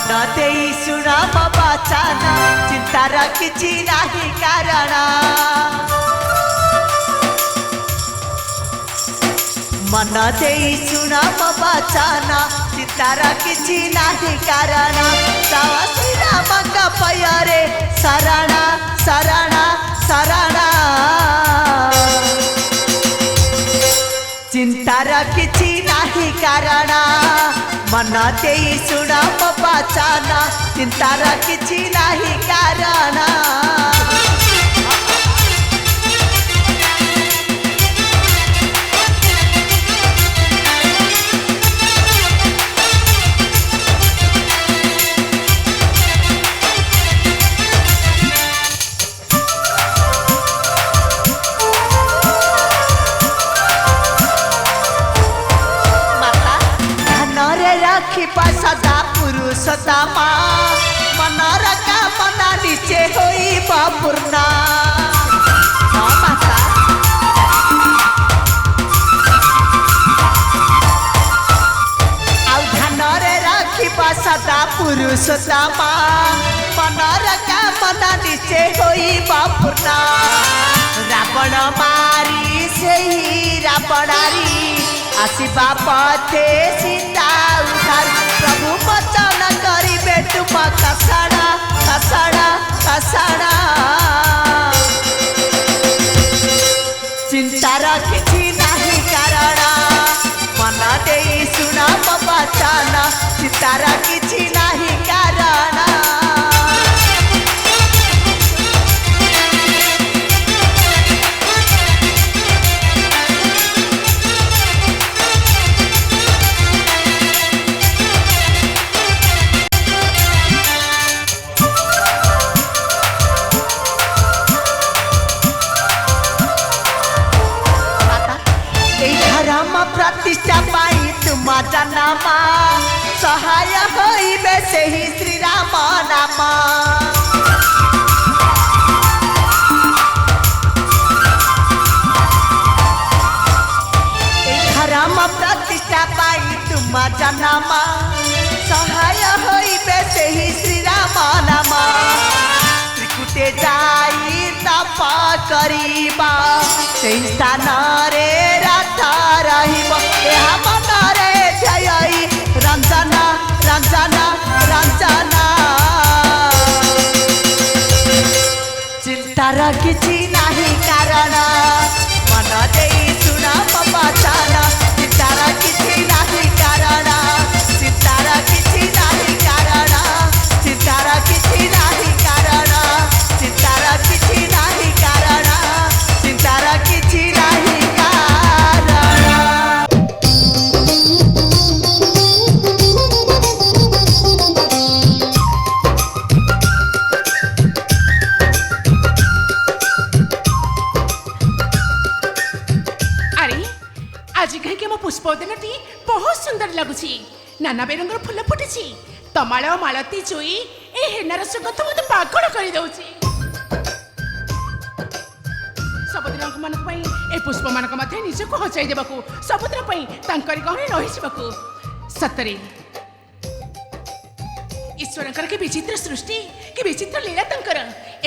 मन दे शुण मो बचन चिंतार किछि नाही कारण मन दे शुण मो बचन चिंतार किछि नाही कारण श्री राम पयरे शरण शरण शरण चिंतार किछि नाही कारण मन दे शुण मो बचन चिंतार किछि नाही कारण सदा पुरुषोत्तमा मनर कामना निश्चय होइब पूर्ण माता आउ ध्यान रखिब सदा पुरुषोत्तमा मनर कामना निश्चय होइब पूर्ण रावण मारी सेही रावणारी आसिबा पथे सीता उधार प्रभु वचन करिबे तुम कसड़ा कसड़ा कसड़ा चिंतार किछि नाही कारण मन दे शुण मो बचन चिंतार किछि नाही कारण प्रतिष्ठा पाई तुम जनमा सहाय होइबे सेही श्री राम नाम धर्म प्रतिष्ठा पाई तुम जनमा सहाय होइबे सेही श्री राम नाम त्रिकुटे जाई तप करिबा सेही स्थान रे रहिब यह मनरे जयई रंजना रंजना रंजना चिंतार किछि नाही कारण मन दे शुण मो बचन चिंतार किछि नाही कारण चिंतार किछि नाही कारण चिंतार किछि नाही कारण चिंतार किछि नाही कारण चिंतार किछि नाही पुष्पोदनटी बहुत सुंदर लगुची नाना बेरंगर फूल फुटी तमाल मालती चुई ए हेनार सुगंध मत पागल कर दउची सबुदिन मानक पई ए पुष्प मानक मथे निजको हचाई देबाकू सबुदिन पई तांकरी गहरे रहि जिबाकू सतरे ईश्वरकर के विचित्र सृष्टि कि विचित्र लीला तंकर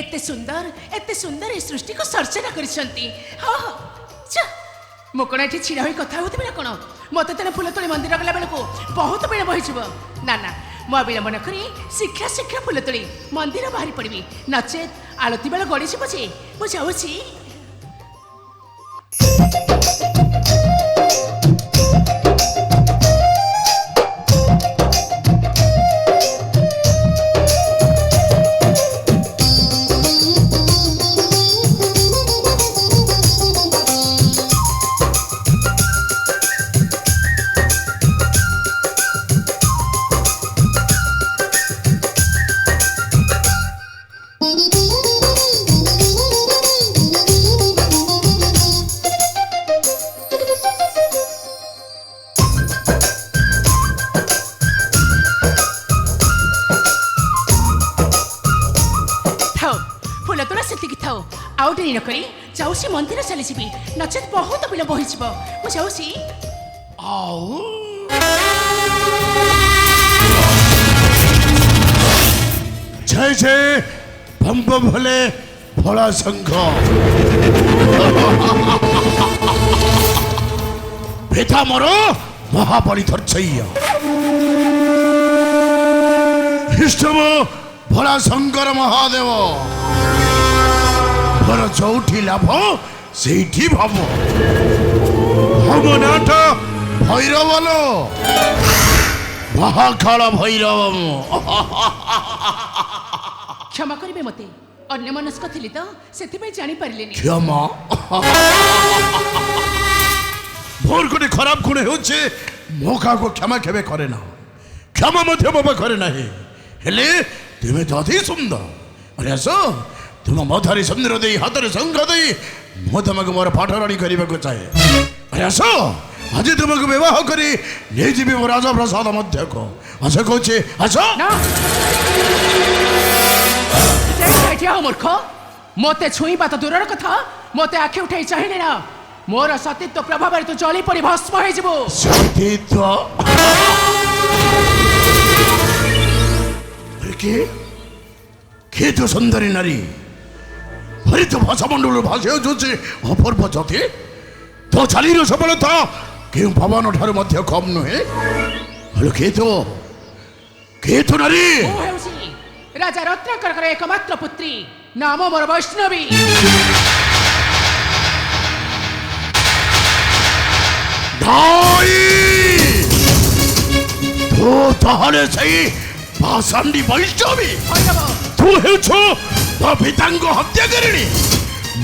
एते सुंदर ए सृष्टि को सर्जना करिसंती हां हां मो कण एठी छिड़ा होई कथा होतबे ना कोन मते तने फूल तोली मंदिर गला बेलको बहुत बेल बहिजिब ना ना मो विलंबन करी शीघ्र फूल तोली मंदिर बाहरी पड़बी नचेत आलती बेल गड़ी छी बचे बुझाउछी आउ डेरी नक जाऊसी मंदिर चली जी नचेत बहुत विलंब हो जाऊसी आओ জয় জয় ভম্ব ভোলে ভোলা সংঘ ভেথা মর মহাবলী ধর্ষইয়া খ্রিস্টম ভোলা শঙ্কর মহাদেব ভর যৌঠি লাভ সেইটি ভাব ভবনাথ ভৈরবল মহাকাଳ ভৈরব ক্ষমা କରିବେ ମୋତେ ଅନ୍ୟମନସ୍କ ଥିଲି ତ ସେଥିପାଇଁ ଜାଣିପାରିଲିନି ক্ষমা ভোর কোটি খারাপ গুণ হচ্ছে মো কাহাକୁ ক্ষমা কেবে করে না ক্ষমা ମଧ୍ୟ ମୋ ପାଖରେ ନାହିଁ ହେଲେ ତୁମେ ତ ଅତି ସୁନ୍ଦର ଆରେ ଆସ ତୁମ ମଥାରେ ସୁନ୍ଦର ଦେଇ ହାତରେ ଶଙ୍ଖ ଦେଇ ମୁଁ ତୁମକୁ ମୋର ପାଠରାଣୀ କରିବାକୁ ଚାହେଁ ଆରେ ଆସ ଆଜି ତୁମକୁ ବିବାହ କରି ନେଇଯିବି ମୋ ରାଜପ୍ରସାଦ ମଧ୍ୟକୁ ଆସ କହୁଛି ଆସ ନା ଏଠି ଆଉ ମୂର୍ଖ ମୋତେ ଛୁଇଁବା ତ ଦୂରର କଥା ମୋତେ ଆଖି ଉଠାଇ ଚାହିଁଲେ ନା ମୋର ସତୀତ୍ୱ ପ୍ରଭାବରେ ତୁ ଜଳି ପଡ଼ି ଭସ୍ମ ହେଇଯିବୁ ସତୀତ୍ୱ কে তো সুন্দরী নারী হরিত ভাষামণ্ডল ভাষে হচ্ছে অপূর্ব জ্যোতি তো চালির সফলতা কেউ ভবন ঠার মধ্যে কম নহে হলো কে তো নারী ମୁଁ ହେଉଛି ରାଜା ରତ୍ନାକରଙ୍କର ଏକମାତ୍ର ପୁତ୍ରୀ ନାମ ମୋର ବୈଷ୍ଣବୀ নাই তো তাহলে সেই ভাষান্ডি বৈষ্ণবী ଭୈରବ তু হেউছ তো পিতাঙ্গ হত্যাকারিণী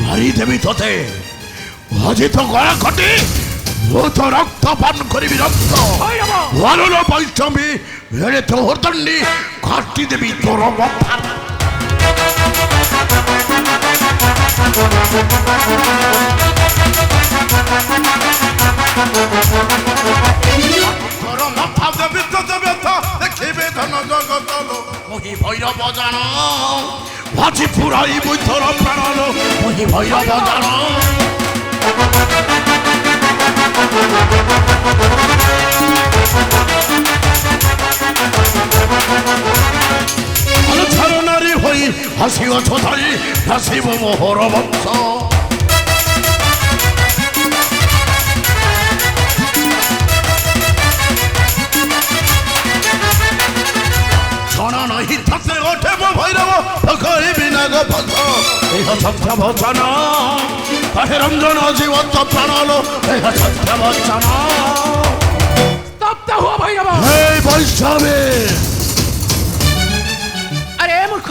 মারিদেবি তোতে আজ তো গলা ঘটে ও তো রক্ত পান করিবি রক্ত ভৈরব ওয়ানর বৈষ্ণবী এড়ে তো হরদণ্ডি কাটি দেবি তোর মাথা তোর মাথা দেবি তো দেবে তো দেখিবে ধন জগত ওহি ভৈরব জান ভাজি পুরাই বুদ্ধর প্রাণ ওহি ভৈরব জান ছাড় নারী হই হাসিও ছোথাই হাসিব মোহর বংশ ছড়া নাহি থাকলে ওঠে মো ভৈরব ভকরিবি না গো ভক এই সত্য বচন কাহে রঞ্জন জীবন্ত প্রাণল এই সত্য বচন স্তব্ধ ହୁଅ ଭୈରବ এই বৈষ্ণবে ଆରେ ମୂର୍ଖ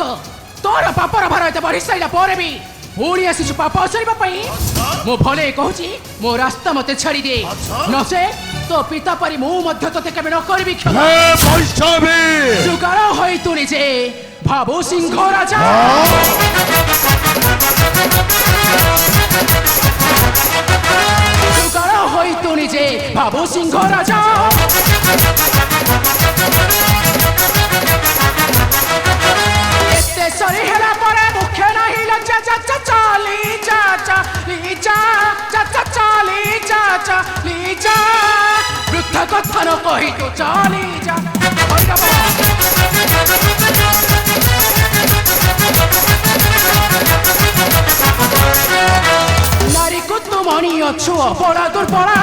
ତୋର ପାପର ଭାର ଏତେ ବଢି ସାରିଲା ପରେ ବି ପୁଣି ଆସିଛୁ ପାପ ଅସରିବା ପାଇଁ ମୁଁ ଭଲେ କହୁଛି ମୋ ରାସ୍ତା ମୋତେ ଛାଡ଼ିଦେ ନଚେ ତୋ ପିତା ପରି ମୁଁ ମଧ୍ୟ ତୋତେ କେବେ ନ କରିବି କ୍ଷମା হে বৈষ্ণবে ଯୁଗାଳ ହୋଇ ତୁ ନିଜେ ଭାବୁ ସିଂହ ରାଜା ଯୁଗାଳ ହୋଇ ତୁ ନିଜେ ଭାବୁ ସିଂହ ରାଜା ଏତେ ସରି ହେଲା ପରେ ମୁଖ୍ୟ ନାହିଁ ଲଜ୍ଜା ଚାଚା ଚାଲି ଚାଚା ଲିଚା ଚାଚା ଚାଲି ଚାଚା ଲିଚା ବୃଦ୍ଧ କଥା ନ କହି ତୁ ଚାଲି ଯା ନାରୀକୁ ତୁ ମଣି ଅଛୁ ଅପରା ଦୁର୍ବଳା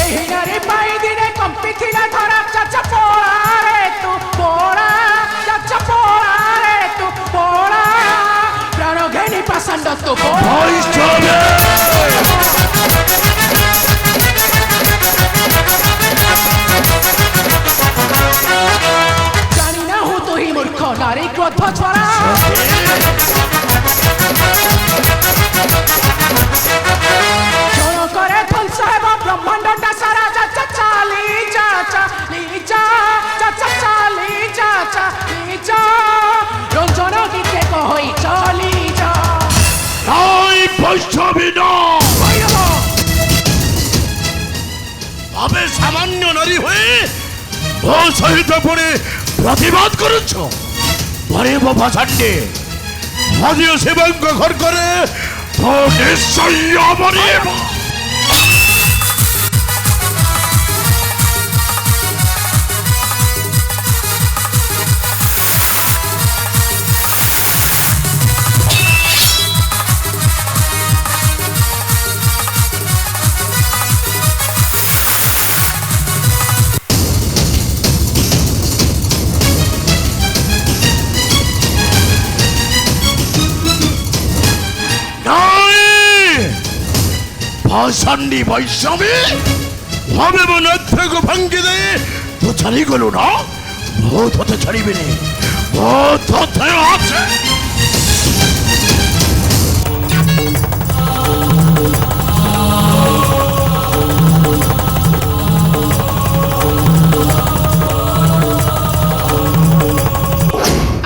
ଏହି ନାରୀ ପାଇଁ ଦିନେ କମ୍ପିଥିଲା ଧରା ଚାଚା ପଳାରେ ତୁ ପଳା ଚାଚା ପଳାରେ ତୁ ପଳା ପ୍ରାଣ ଘେନି ପାଷାଣ୍ଡ ତୁ ପଳା বৈষ্ণবে জানি না হু তুই মূর্খ নারী ক্রোধ ছড়া জনকরে ধ্বংস হেব ব্রহ্মাণ্ডটা সারা চাচা চালি চাচা লিচা চাচা চালি চাচা লিচা রঞ্জন গীতে কই চালি যা নাই বৈষ্ণবী নয় ভৈরব আবে সামান্য নারী হয়ে ও সহিত পড়ে প্রতিবাদ করেছ পরে বাবা ছাড়ে আজিও শিবাঙ্গ ঘর করে তো নিশ্চয়ই অমরিব পাষাণ্ডী বৈষ্ণবী ভাবে মনধ্যাগ ভাঙ্গি দে তো ছাড়ি গেল না ভূত হতে ছাড়িবে নে ভূত হতে আছে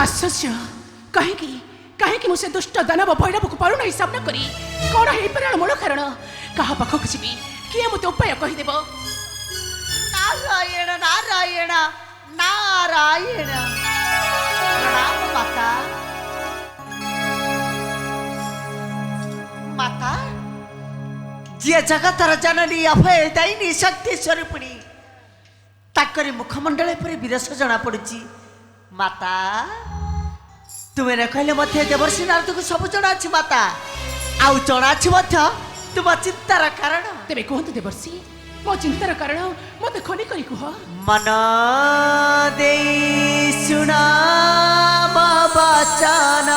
ଆଶ୍ଚର୍ଯ୍ୟ କାହିଁକି କାହିଁକି ମୁଁ ସେ ଦୁଷ୍ଟ ଦାନବ ଭୈରବକୁ ପାରୁନାହିଁ ସାମ୍ନା କରି କ'ଣ ହେଇପାରିବ ମୂଳ କାରଣ କାହା ପାଖକୁ ଯିବି କିଏ ମୋତେ ଉପାୟ କହିଦେବ ନାରାୟଣ ନାରାୟଣ ନାରାୟଣ ପ୍ରଣାମ ମାତା ମାତା ଯିଏ ଜଗତର ଜନନୀ ଅଭୟ ଦାୟିନୀ ଶକ୍ତି ସ୍ୱରୂପିଣୀ ତାଙ୍କରି ମୁଖମଣ୍ଡଳ ଉପରେ ବିରସ ଜଣା ପଡୁଛି ମାତା ତୁମେ ନ କହିଲେ ମଧ୍ୟ ଦେବର୍ଷି ନାରଦକୁ ସବୁ ଜଣା ଅଛି ମାତା ଆଉ ଜଣା ଅଛି ମଧ୍ୟ ତୁମ ଚିନ୍ତାର କାରଣ ତେବେ କୁହନ୍ତୁ ଦେବର୍ଷି ମୋ ଚିନ୍ତାର କାରଣ ମୋତେ ଖୋଲି କରି କୁହ ମନ ଦେଇ ଶୁଣ ମୋ ବଚନ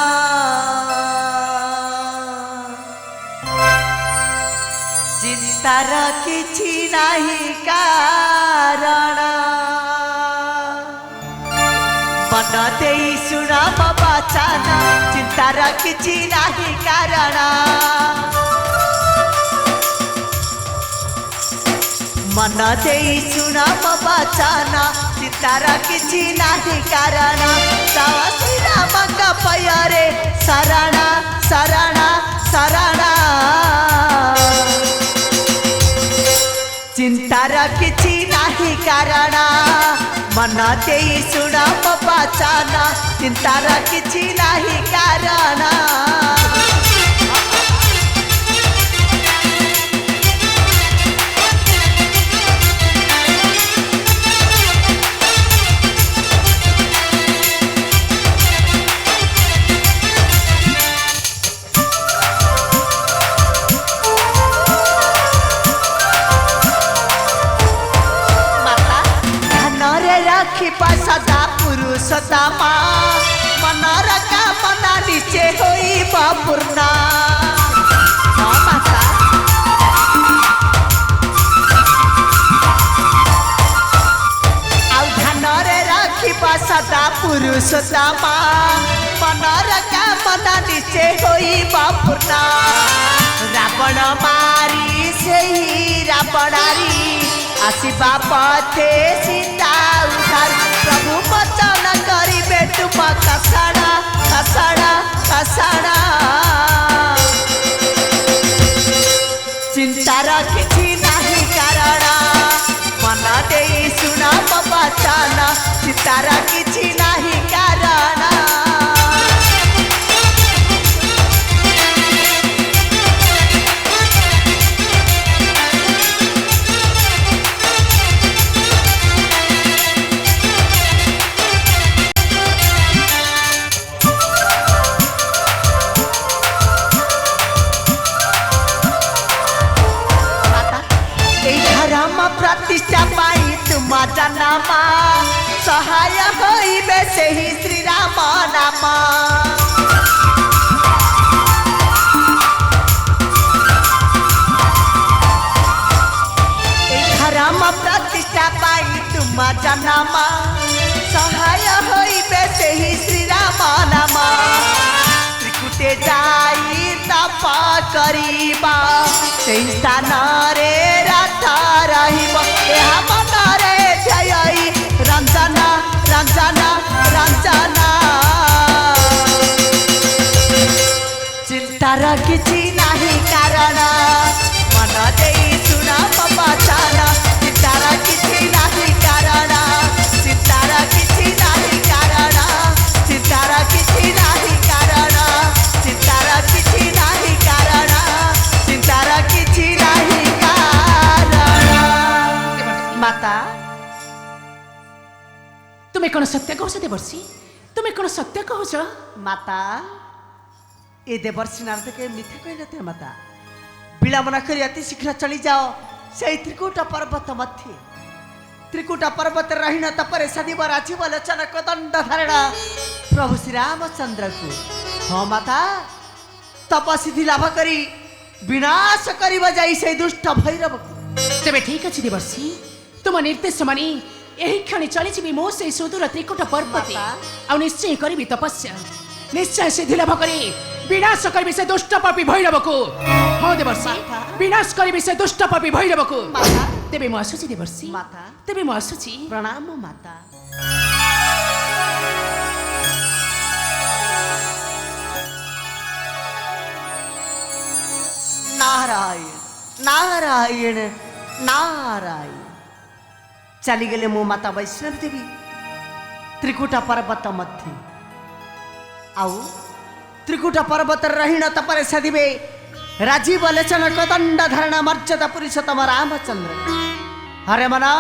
ଚିନ୍ତାର କିଛି ନାହିଁ କାରଣ ମନ ଦେଇ ଶୁଣ ମୋ ବଚନ ଚିନ୍ତାର କିଛି ନାହିଁ କାରଣ मन देई सुन मो बचन चितार किछि नाही कारण श्री रामक पयरे शरण शरण शरण चिंतार किछि नाही कारण मन देई सुन मो बचन चिंतार किछि नाही कारण सदा पुरुषोत्तमा मनर कामना निचे होइब पूर्ण माता आउ ध्यानरे रखिब सदा पुरुषोत्तमा मनर कामना निचे होइब पूर्ण रावण मारी सेही रावणारी आसिबा पथे सीता उधार प्रभु वचन करिबे तुम कसाड़ा कसाड़ा कसाड़ा चिंतार किछि नाही कारण मन देई सुन मो वचन चिंतार किछि नाही कारण प्रतिष्ठा पाई तुम नामा सहाय होइबे सेही श्री राम नाम धर्म प्रतिष्ठा पाई तुम नामा सहाय होइबे सेही श्री राम नाम त्रिकुटे जाई तप करिबा सेही स्थान रे मनरे जय रंजना रंजना रंजना चिंतार किछि नाही कारण मन देई सुन मो वचन चिंतार किछि नाही कारण चिंतार किछि नाही कारण चिंतार किछि नाही कारण चिंतार किछि नाही कारण चिंतार किछि नाही माता तुम्हें कौन सत्य कहो देवर्षि तुम्हें कौन सत्य कहुच माता ए देवर्षि नारद के मिथ्या कही नथे माता विलंबना करी अति शीघ्र चली जाओ से त्रिकुट पर्वत मध्य त्रिकुट पर्वत रहीन तपरे सदीव राजीव लोचन कदंड धारणा प्रभु श्री रामचंद्र को हाँ माता तपसिद्धि लाभ करी विनाश करिबा जाई से दुष्ट भैरव तेरे ठीक अच्छे देवर्षि तुम निर्देश मानी यही क्षण चली जी मो से सुदूर त्रिकुट पर्वते माता। आ निश्चय करी तपस्या निश्चय सिद्धि लाभ करी विनाश करी से दुष्ट पापी भैरव को हाँ देवर्षि माता। विनाश करी से दुष्ट पापी भैरव को माता। तेबे मु आसुची देवर्षि माता। तेबे मु आसुची प्रणाम माता। नारायण नारायण नारायण चली गले मो माता वैष्णव देवी त्रिकुटा पर्वत मध्य आउ त्रिकुटा पर्वत रहीण तपरे सदिवे राजीव लोचन कदंड धरण मर्यादा पुरुषोत्तम रामचंद्र हरे मना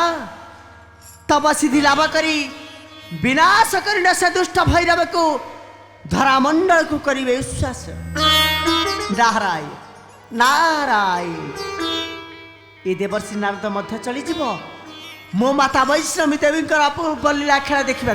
तब सिद्धि लाभ करी विनाश करी से दुष्ट भैरव को धरामंडल को करिवे विश्वास नारायण नारायण ये देवर्षि नारद मध्य चली जीव मो माता वैष्णवी देवी अपूर्व लीला खेला देखा